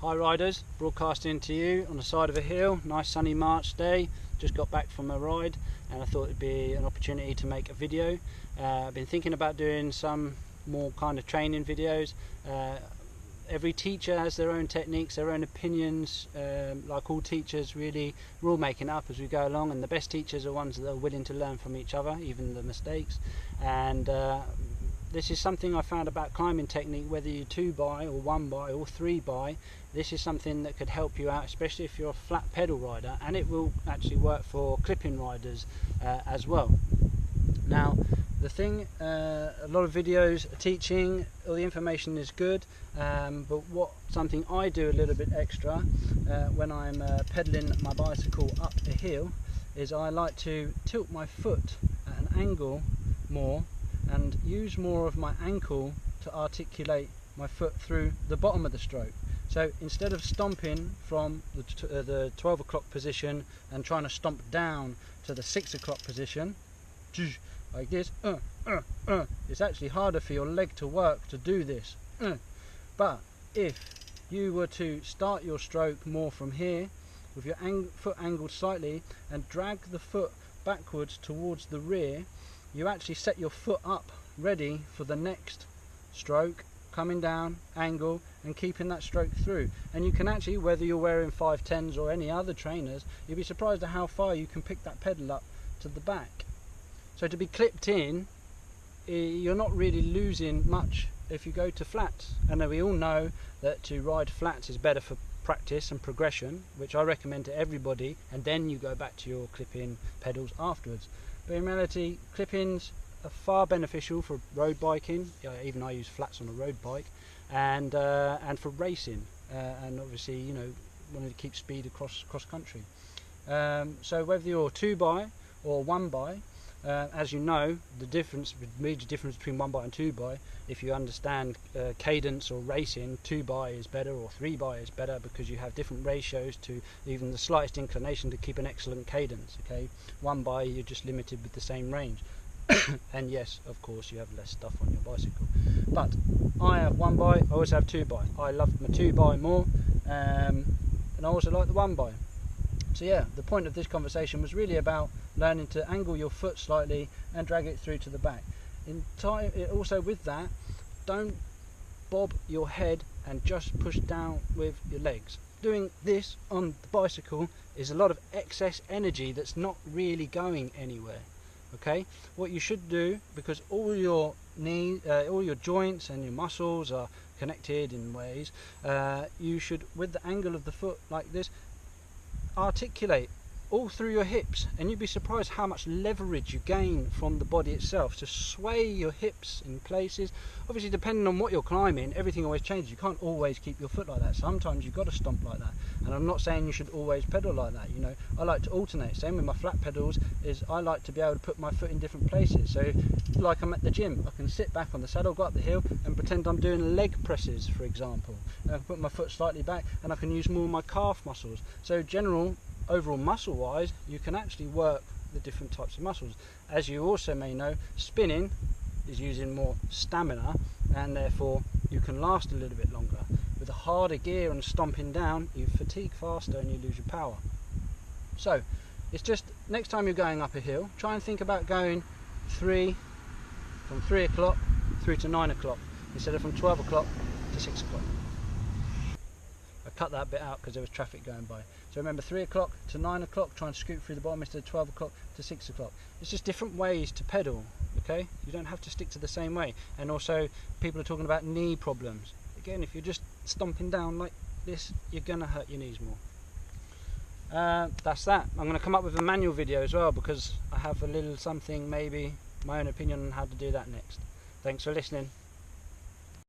Hi riders, broadcasting to you on the side of a hill, nice sunny March day. Just got back from a ride and I thought it'd be an opportunity to make a video. I've been thinking about doing some more kind of training videos. Every teacher has their own techniques, their own opinions. Like all teachers, really, we're all making up as we go along, and the best teachers are ones that are willing to learn from each other, even the mistakes. And this is something I found about climbing technique, whether you're 2x or 1x or 3x. This is something that could help you out, especially if you're a flat pedal rider, and it will actually work for clipping riders as well. Now, the thing, a lot of videos are teaching, all the information is good, but something I do a little bit extra when I'm pedaling my bicycle up a hill is I like to tilt my foot at an angle more and use more of my ankle to articulate my foot through the bottom of the stroke. So instead of stomping from the 12 o'clock position and trying to stomp down to the 6 o'clock position like this, it's actually harder for your leg to work to do this. But if you were to start your stroke more from here with your foot angled slightly and drag the foot backwards towards the rear, you actually set your foot up ready for the next stroke, coming down, angle, and keeping that stroke through. And you can actually, whether you're wearing 510s or any other trainers, you'll be surprised at how far you can pick that pedal up to the back. So to be clipped in, you're not really losing much if you go to flats. And we all know that to ride flats is better for practice and progression, which I recommend to everybody, and then you go back to your clip-in pedals afterwards. But in reality, clip-ins are far beneficial for road biking. Even I use flats on a road bike, and for racing, and obviously, you know, wanting to keep speed across country. So whether you're 2x or 1x, as you know, the major difference between 1x and 2x, if you understand cadence or racing, 2x is better or 3x is better, because you have different ratios to even the slightest inclination to keep an excellent cadence. Okay, 1x you're just limited with the same range. And yes, of course, you have less stuff on your bicycle. But I have 1x, I also have 2x. I love my 2x more, and I also like the 1x. So yeah, the point of this conversation was really about learning to angle your foot slightly and drag it through to the back. Also with that, don't bob your head and just push down with your legs. Doing this on the bicycle is a lot of excess energy that's not really going anywhere. Okay, what you should do, because all your joints and your muscles are connected in ways, you should, with the angle of the foot like this, articulate all through your hips, and you'd be surprised how much leverage you gain from the body itself to sway your hips in places. Obviously, depending on what you're climbing, everything always changes. You can't always keep your foot like that. Sometimes you've got to stomp like that, and I'm not saying you should always pedal like that. You know, I like to alternate. Same with my flat pedals, is I like to be able to put my foot in different places. So like I'm at the gym, I can sit back on the saddle, go up the hill and pretend I'm doing leg presses, for example, and I can put my foot slightly back and I can use more of my calf muscles. So overall muscle wise, you can actually work the different types of muscles. As you also may know, spinning is using more stamina, and therefore you can last a little bit longer. With a harder gear and stomping down, you fatigue faster and you lose your power. So it's just, next time you're going up a hill, try and think about going from 3 o'clock through to 9 o'clock instead of from 12 o'clock to 6 o'clock. I cut that bit out because there was traffic going by. So remember, 3 o'clock to 9 o'clock, try and scoot through the bottom instead of 12 o'clock to 6 o'clock. It's just different ways to pedal, okay? You don't have to stick to the same way. And also, people are talking about knee problems. Again, if you're just stomping down like this, you're going to hurt your knees more. That's that. I'm going to come up with a manual video as well, because I have a little something, maybe my own opinion on how to do that next. Thanks for listening.